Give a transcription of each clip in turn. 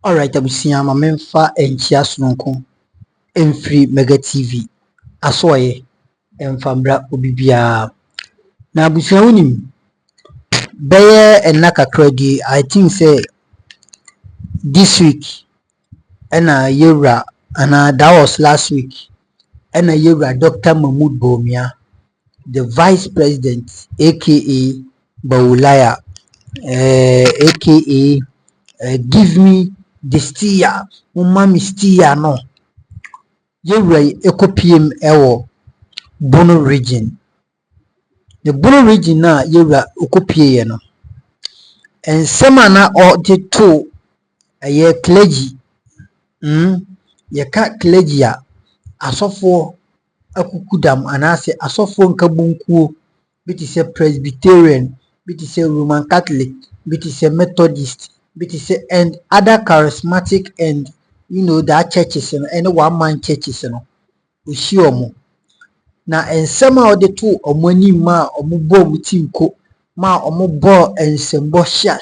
Alright, abusia ma memfa enchia sononko emfiri Mega TV asoye emfambra obibia na abusia wonim beye enaka clergy. I think say this week ena yewra and that was last week ena yewra Dr Bawumia, the vice president aka Bawulaya, aka give me the steer, mommy steer no. Yewra ekopiem ewo Bono region. The Bono region na yewra ekopie no. And semana or the two a clergy. Ye ka clergy a asofo akukudam anase asofo nkabunkuo biti se Presbyterian, biti se Roman Catholic, biti se Methodist, biti se and other charismatic and that churches and one man churches ushiomo na ensema ode tu omani ma omubo mutinko ma omubo ensembo sha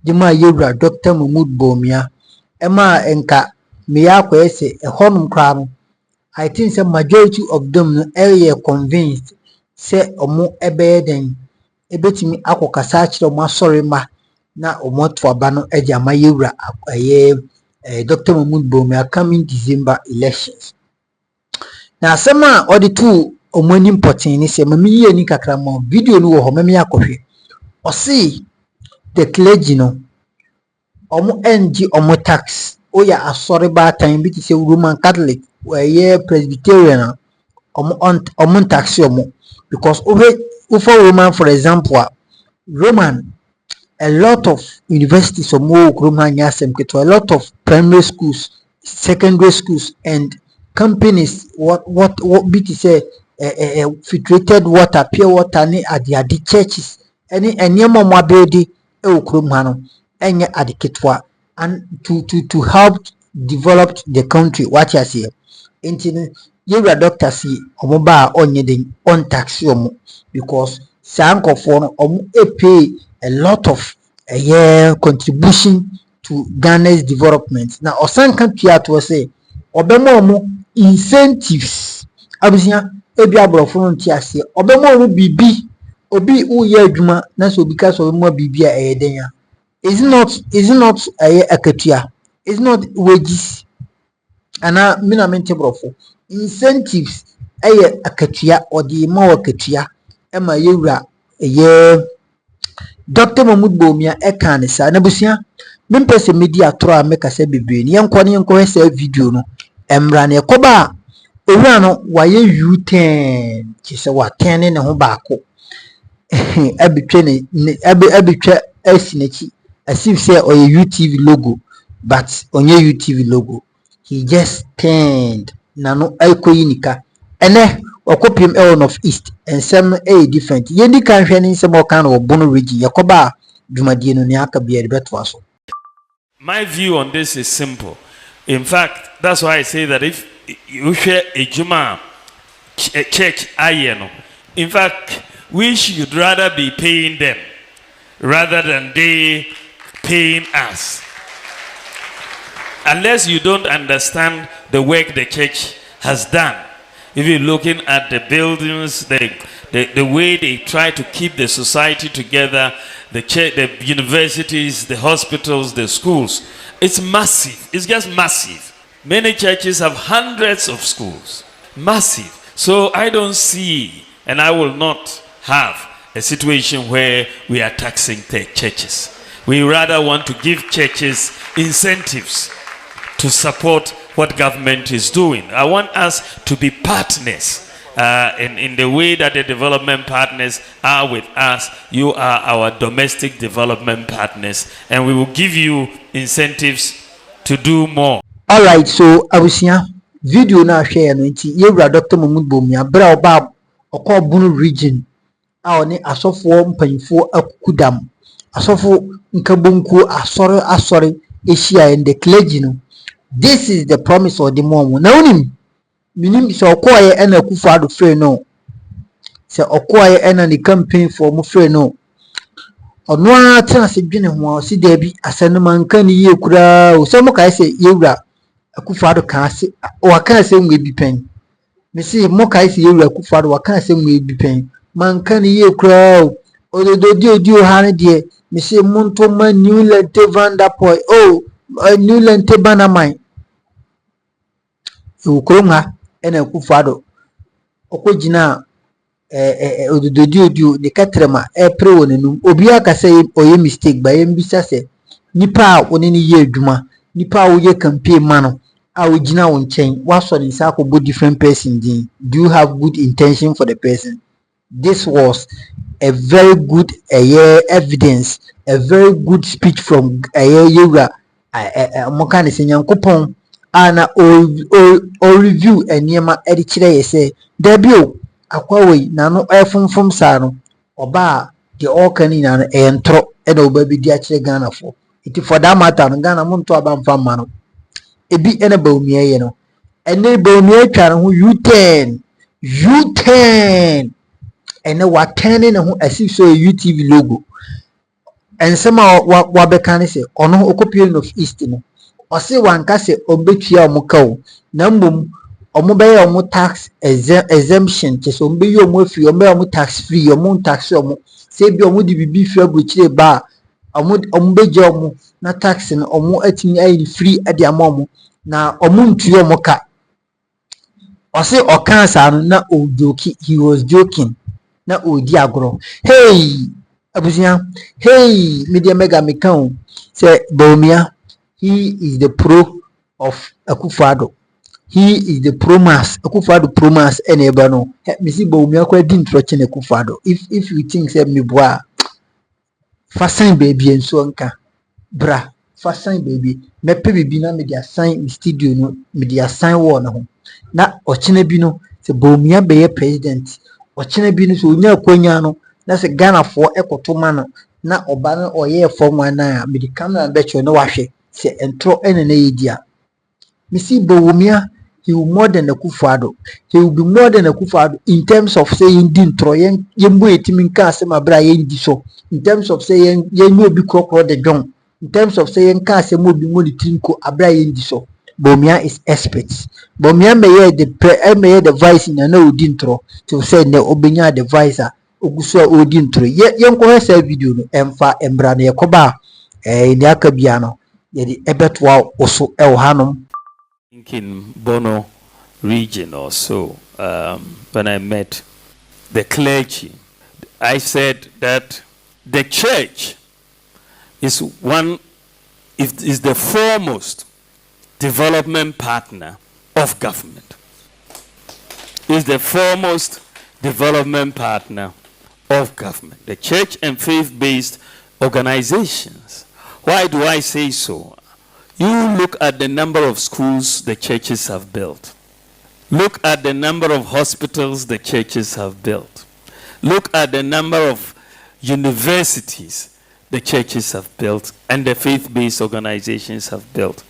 di ma yewra Dr Bawumia ema enka meya kwese ehonum kra no. I think the majority of them are convinced say omo ebeden ebetimi akokasa akire omo asore ma na omo to aba no eje ama yewra Dr Bawumia coming December elections. Na asema odi tu omani important ni se mami ye ni kakra mo video no wo ho mami akohwe o see the clergy no omo NG omo tax oya asore ba tan bi ti se Roman Catholic where Presbyterian omo tax omo because over Roman, for example, Roman a lot of universities omo Roman yasem keto, a lot of primary schools, secondary schools and companies what biti say filtrated water, pure water ni adi churches any mo building no enye adiketwa and to help develop the country. What you say into your doctor see omo ba onye den on tax omo because sankofo no omo pay a lot of contribution to Ghana's development. Now osan country to say obemo omo incentives abusia ebi abrofo no ntiase obemo omo bibi obi uye adwuma na so because omo bibi a eyeden ya. Is not a katua, it's not wages ana mina mente brofo incentives a katua or the more katua ema yewra Dr Bawumia eka ne sa na busia mempese media tro a meka se bebre ne yenko hese video no emra ne koba ewura no waye U10 kise wa 10 ne ho baako abitwe ne abitwa asinachi as if say or a UTV logo, but on your UTV logo he just turned nano alkoyinika ene okopim elon of east and some different yendi kan hwe ni some kind of Bono region yakoba dwumadie no ne aka bia de beto aso. My view on this is simple. In fact, that's why I say that if you share a juma church ayeno, in fact we should rather be paying them rather than they paying us. Unless you don't understand the work the church has done. If you're looking at the buildings, the way they try to keep the society together, the church, the universities, the hospitals, the schools, it's massive. It's just massive. Many churches have hundreds of schools. Massive. So I don't see, and I will not have a situation where we are taxing the churches. We rather want to give churches incentives to support what government is doing. I want us to be partners in the way that the development partners are with us. You are our domestic development partners, and we will give you incentives to do more. All right, so abusia video na share no nti yewra Dr Bawumia bra oba okọ Bono region a oni asofo mpanyifo akukudam asofo nkabunku asore eshia and the clergy no. This is the promise of the mom. Na unim minim so okoye ena kufu ado free no. Se okoye ena ni campaign for mo free no. ɔno ara tena se dwene ho a ɔsi daabi asɛm no manka ne yie koraa o sɛ mo kae sɛ yɛwura Akufo-Addo ka ase waka asɛm wɔ bi pɛn mesi mo kae sɛ yɛwura Akufo-Addo waka asɛm wɔ bi pɛn manka ne yie koraa o odododi odi o ha ne deɛ mesi monto ma New Lente Vanderpool New Lente Banaman ɛwɔ kurom ha ɛna Akufo-Addo ɔkɔgyina odododi odi o ne katrama ɛpere wɔ n'anum obi aka sɛ ɔyɛ mistake ba yɛn bisa sɛ nipa a wɔne ne yɛ adwuma nipa a wɔyɛ campaign ma no a wɔgyina wo nkyɛn wasɔ ne nsa akɔbɔ different person din. Do you have good intention for the person? This was a very good evidence, a very good speech from yewura mo ka ne sɛ Nyankopɔn ana o review nneɛma ɛde kyerɛ yɛ sɛ dabi o akwa wei na no ɛfomfom saa no ɔba a deɛ ɔka ne nyinaa no ɛyɛ ntorɔ ɛna ɔba bi di akyerɛ Ghana fo iti for that matter no Ghana mo nto aba mfa ma no ebi ɛna Bawumia yɛ no ɛne Bawumia atwa ne ho U10 ɛne watɛne ne ho asi so UTV logo ensɛm a wabɛka ne sɛ ɔno okopie of East no ɔse wanka sɛ ɔbetua ɔmo ka o na mbom ɔmo bɛyɛ ɔmo tax exemption kyɛ sɛ ɔmo bɛyɛ ɔmo afiri ɔmo bɛyɛ ɔmo tax free ɔmo tax ɔmo sɛ bi ɔmo de bibi fi aburokyire ba ɔmo bɛgye ɔmo na tax no ɔmo atumi ayi free ade ama ɔmo na ɔmo ntua ɔmo ka ɔse ɔka saa no na ojoki he was joking na odi agoro hey abusua hey media mega meka o sɛ Bawumia he is the pro of Akufo-Addo. He is the pro-mass. Akufo-Addo pro-mass eba no. Me see Bawumia kwa di ntroche na Akufo-Addo. If you think say me boa fasan baby enso nka bra fasan baby me pe baby na me dia sign me studio no me dia sign wall na ho na ochine bi no se Bawumia be ye president ochine bi no so onya akwanya no na se Ghana fo ekoto ma no na oba no oye form na me di camera be cho na wahwe se entro ene na yedia me see Bawumia he will more than Akufo-Addo. He will be more than Akufo-Addo in terms of saying dintro yen yembo etimin ka asem abra yen di so in terms of saying yen no bi krokro de dwon in terms of saying ka asem obi mo ni trinko abra yen di so Bawumia is expert. Bawumia meye the vice na na odintro to say na obenya the vice a oguso odintro yen ko hesa video no emfa embra na yekoba ni aka bia no ye di ebetwa oso e wo hanom in Bono region or so, when I met the clergy, I said that the church is the foremost development partner of government. Is the foremost development partner of government. The church and faith-based organizations. Why do I say so? You look at the number of schools the churches have built. Look at the number of hospitals the churches have built. Look at the number of universities the churches have built and the faith-based organizations have built.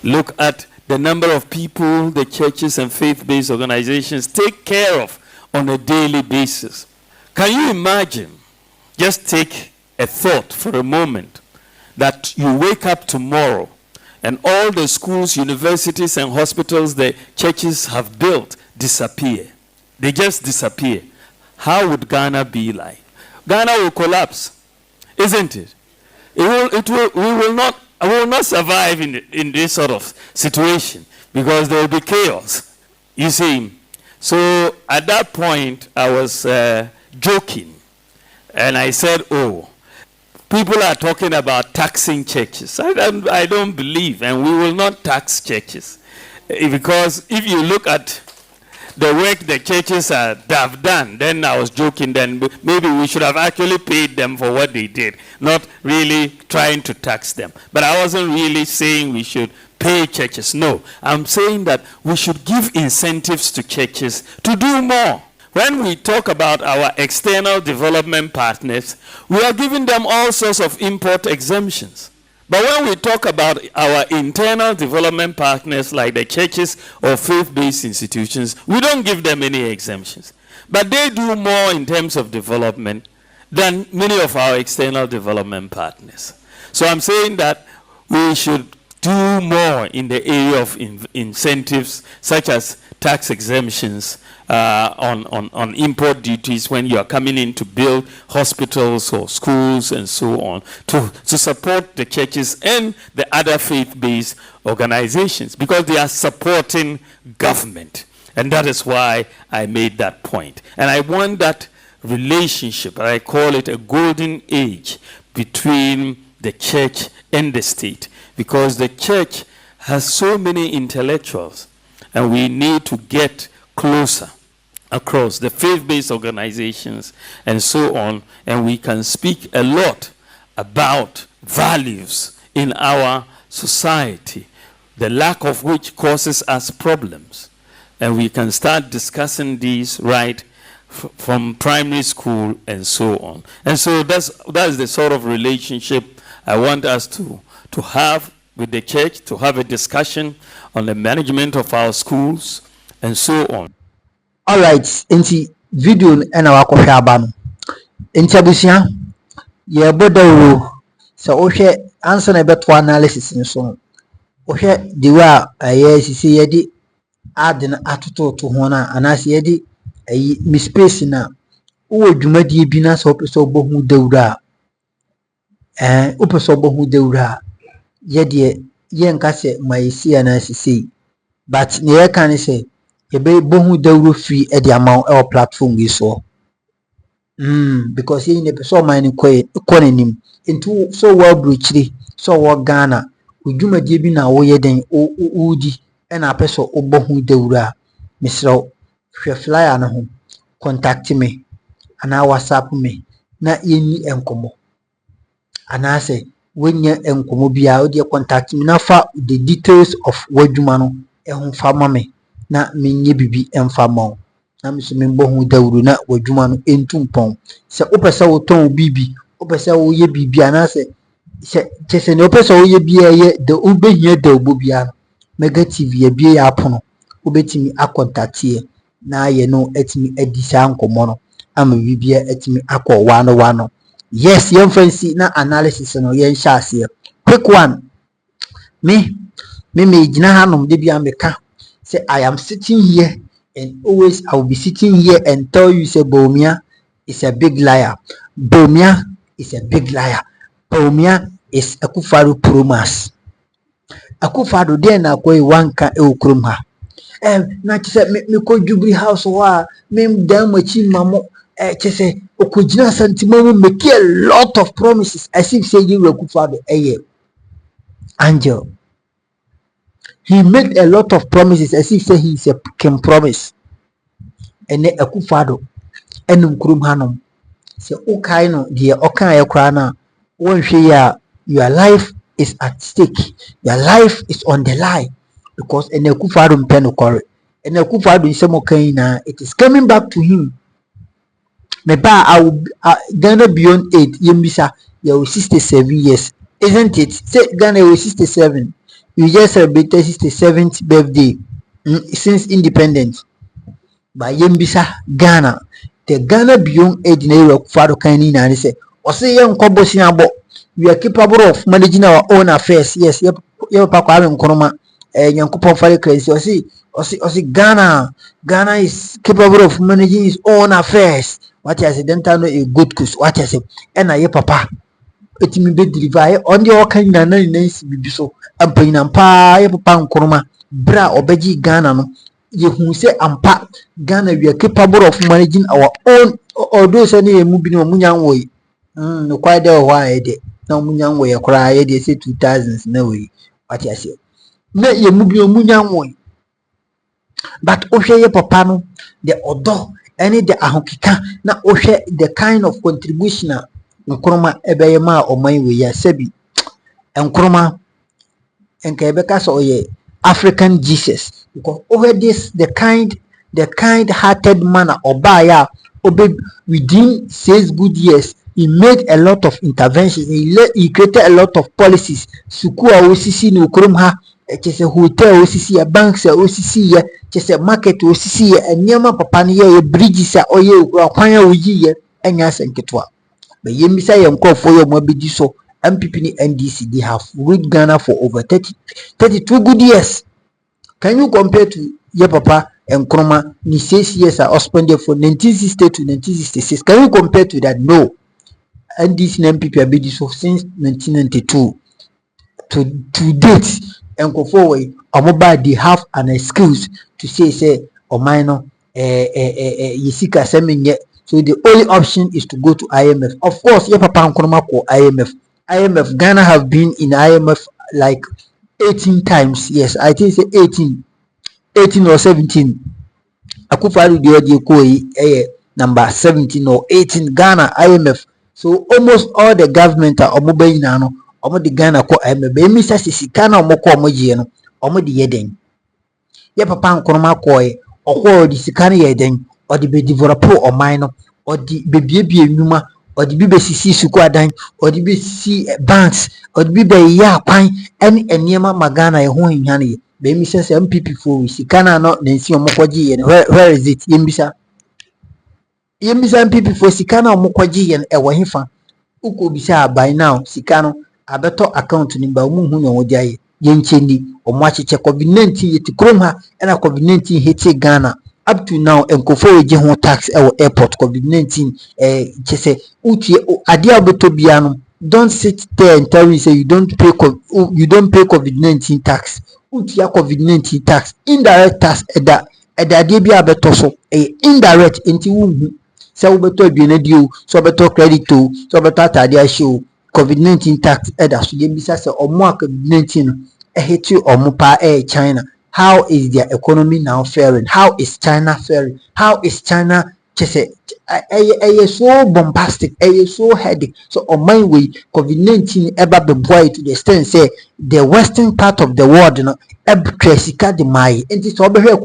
Look at the number of people the churches and faith-based organizations take care of on a daily basis. Can you imagine? Just take a thought for a moment that you wake up tomorrow and all the schools, universities, and hospitals the churches have built disappear. They just disappear. How would Ghana be like? Ghana will collapse, isn't it? We will not survive in this sort of situation because there will be chaos. You see? So at that point, I was joking. And I said, oh, people are talking about taxing churches. I don't believe, and we will not tax churches. Because if you look at the work the churches have done, then I was joking, then maybe we should have actually paid them for what they did, not really trying to tax them. But I wasn't really saying we should pay churches. No, I'm saying that we should give incentives to churches to do more. When we talk about our external development partners, we are giving them all sorts of import exemptions. But when we talk about our internal development partners like the churches or faith-based institutions, we don't give them any exemptions. But they do more in terms of development than many of our external development partners. So I'm saying that we should do more in the area of incentives, such as tax exemptions on import duties when you are coming in to build hospitals or schools and so on, to support the churches and the other faith-based organizations, because they are supporting government. And that is why I made that point. And I want that relationship, I call it a golden age, between the church and the state, because the church has so many intellectuals, and we need to get closer across the faith-based organizations and so on, and we can speak a lot about values in our society, the lack of which causes us problems. And we can start discussing these right from primary school and so on. And so that's the sort of relationship I want us to have with the church, to have a discussion on the management of our schools and so on. All right, inti video na wakohwe aba no. Inti abusia ye bodawo so ohwe answer na beto analysis ni so. Ohwe the way ayesisi ye di add na atoto ho na anase ye di mispace na wo dwumadi bi na so pese obohu dawura opese obohu dawura ye de ye nka se maisi na sisi, but ne ye kan say ye be bohu dawuro free e de amount e platform we so because ye ne pese o man ni konanim into so well bruchiri so wo Ghana odwumadi bi na wo ye den udi e na pese obohu dawura misro hwe flyer na ho contact me ana WhatsApp me na yenni enkomo ana say when ye enkomo bia o de contact me na fa the details of wadwuma no e ho fa ma me na menye bibi emfa ma na me so me bohu dawuru na wadwuma no entumpon se opese wo ton bibi opese wo ye bibi ana say se ne opese wo ye bia ye de obehia da obobia no negative ye bia ya pono obetimi akontate ye na ye no etimi edisa nkomo no ama bibia etimi akọ wano. Yes, young fancy na analysis no yen shase. Quick one. Me jina hanom de bia meka say I am sitting here and always I will be sitting here and tell you say Bawumia is a big liar. Bawumia is a big liar. Bawumia is Akufo-Addo promise. Akufo-Addo de na koi wanka e okrom ha. Na chise me ko Jubilee House wa me dan machi mamo chise okojina santimamu make a lot of promises as if say you Akufo-Addo angel. He made a lot of promises as if say he is a can promise. And then Akufo-Addo enum krum hanom say okay no de okan ayekra na won hwe ya your life is at stake, your life is on the line, because and Akufo-Addo mpeno kore and Akufo-Addo nsemo kan na it is coming back to him. Me ba Ghana beyond 8 yembisa you 67 years, isn't it? Say Ghana was 67, you just celebrated 67th birthday since independence. By yembisa Ghana, the Ghana beyond 8 na Akufo-Addo kan ni na say o say yen kobosi abo, we are capable of managing our own affairs. Yes, ye papa kwa nkroma Nyankopon fare crazy o see Ghana is capable of managing his own affairs. What I say dental no a good course. What I say na ye papa etimi be deliver on the okan na nansi bibi so ampanyina pa ye papa nkroma bra obeji Ghana no ye hu say ampa Ghana we are capable of managing our own, although say na emu bi no munyanwo yi no kwai dey ho ayede na munyanwo ye kora ayede say 2000s na we. What I say na ye mu bi munyanwo yi, but ohwe ye papa no the odo any the ahokika na ohwe the kind of contribution nkroma ebeye ma oman we ya sebi nkroma enka ebeka so ye African Jesus, because over this the kind hearted manner obaya obe within 6 good years he made a lot of interventions, he created a lot of policies. Suku a osisi no krom ha chese hotel osisi ya, banks a osisi ya, chese market osisi ya, enyama papa ne ye bridges a oye kwan a oyi ye enya senketwa. But yemisa yem call for your mobidi so MPP and NDC, they have ruled Ghana for over 32 good years. Can you compare to your papa and Nkrumah? Ni 6 years are suspended for 1960 to 1966. Can you compare to that? No. NDC and MPP have been so since 1992 to date. And go forward, they have an excuse to say or minor yisika seminye. So the only option is to go to IMF. Of course, your papa Nkrumah call IMF. Ghana have been in IMF like 18 times. Yes, I think say 18 or 17. Akufo-Addo the number 17 or 18 Ghana IMF. So almost all the government are omobe na no omo the Ghana ko IMF. Be mi say sika na omo ko omo je no omo de yeden. Ye papa Nkrumah ko okwo di sika na yeden o de be develop oman no o de be biebie nwuma o de be sisi suku adan o de be sisi banks o de be ya kwan ene enema magana ye ho hia ne be mi say MPP for sika na no nsi omo kwaji ye where is it yembisa MPP for sika na omo kwaji ye e wo hefa uko bisa by now sika no abeto account ni ba mu hu nwo dia ye yenchendi omo acheche COVID-19 yeti krom ha na COVID-19 hit Ghana up to now enkofo eje ho tax e airport COVID-19 chese utie ade abeto bia no. Don't sit there and tell me say you don't pay COVID-19 tax. Utia COVID-19 tax, indirect tax eda de bia abeto so indirect enti wu say ubeto aduane dio so ubeto credit to so ubeto atade show COVID-19 tax eda so dem bisa say omo COVID-19 hit you omo pa China. How is their economy now faring? How is China faring? How is China just so bombastic, so headache. So on my way, COVID-19 ever be boy to the extent say the western part of the world, you know, ebresika de mai. And this over here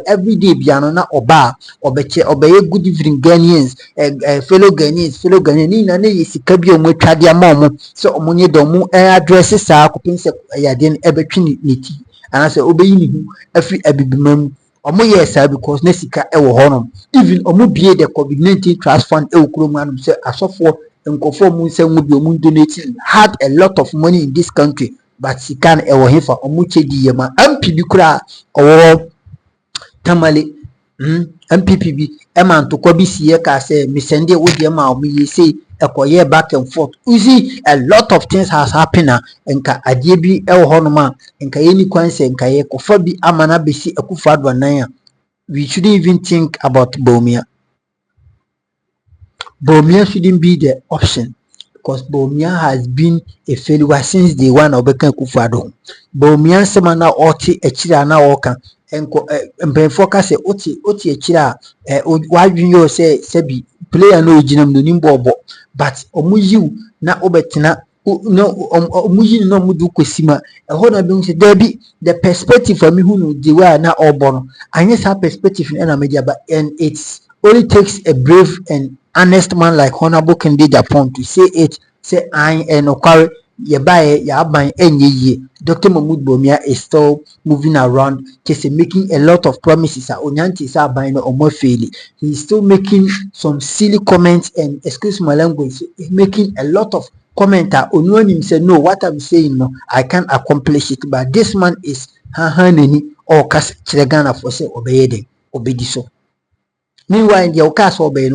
every day biano na oba obeye good evening Ghanaians, fellow Ghanaians, ni na ne yisika bi omo twade ama so omonye domu address sa akopinse yaden ebetwi ni ti. And I say obeyi ni hu afi abibimam. Omo yes because nesika ewo honom even omo bie the COVID-19 trust fund e okuro anum say asofo nkofo mu nse mu bi omo donate had a lot of money in this country but sika ewo hefa omo chedi yema MPP kura owo tamale MPP bi eman to ko bi siye ka say me sende wo de ma omo ye say ekoye back and forth. You see a lot of things has happened nka adie bi ewo honom nka yeni kwanse nka ye kofa bi amana besi Akufo-Addo nan. We shouldn't even think about Bawumia. Bawumia shouldn't be the option because Bawumia has been a failure since day one of Akufo-Addo. Bawumia semana oti echira na oka enko mpenfoka se oti echira wadwinyo se sebi player no ginam no nimbo but omuyiu na obetina no omuyi no mudu kwesima eho na bi nse debi the perspective for me who no the way na obono anye sa perspective na media but and it's only takes a brave and honest man like Honorable Kennedy Japan to say it say I enokare ye bae ya ban enye Dr. Mahmoud Bawumia is still moving around just making a lot of promises onyanti sa ban no omo faili. He's still making some silly comments and excuse my language making a lot of commenter onuanim say no what I'm saying no I can't accomplish it but this man is hanani or kas Ghana for say obeyede obedi so. Meanwhile, the Okas obey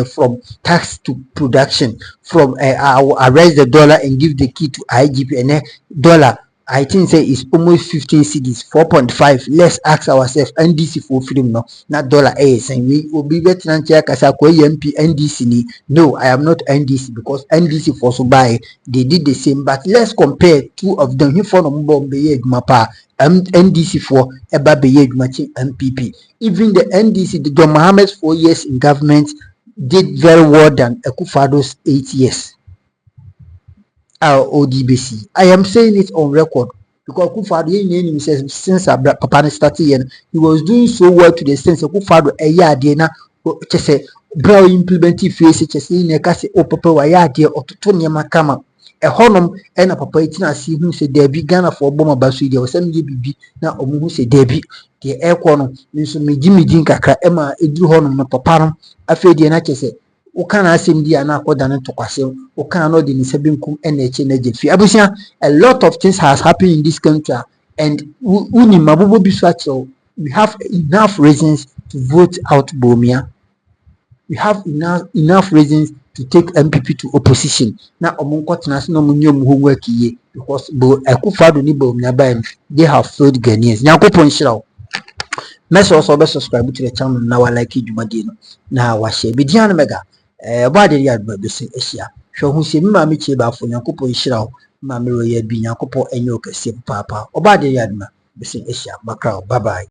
from tax to production, from arrest the dollar and give the key to IGP and dollar. I think say it's almost 15 cedis, 4.5. Let's ask ourselves, NDC for freedom no, not dollar AS. And we will be better than Kasa MP NDC. No, I am not NDC because NDC for so buy they did the same. But let's compare two of them. He for mapa NDC for eba beyed matching MPP. Even the NDC, the John Mohammed's 4 years in government did very well than Akufo-Addo's 8 years. Our ODBC. I am saying it on record because Akufo-Addo says since Papa started, he was doing so well to the sense of Akufo-Addo a year dena just say bro implementing face just in a case o papa wa ya de ototo kama e honom e na papa itina si hu se Debbie Ghana for boma basu de osam je bibi na omu hu se Debbie de e ko no nso meji kakra e ma eduru honom no papa no afi de na chese Ukana asem di ana akoda ne tokwase ukana no de ni sebinkum ene eche na jefi abusia. A lot of things has happened in this country and uni mabobo biswacho. We have enough reasons to vote out Bawumia. We have enough reasons to take NPP to opposition. Na omunko tenase no munyom homework ye because Akufo-Addo ni Bawumia by they have failed Ghanaians. Nyankopon shiraw. Mess also be subscribe to the channel na wa like dwumadi no na wa share bidia no mega ba de ya ba bese ehia hwe hu se mi ma me chie ba fo Nyankopon shiraw ma me ro ya bi Nyankopon enye okase papa oba de ya ma bese ehia bakra bye bye.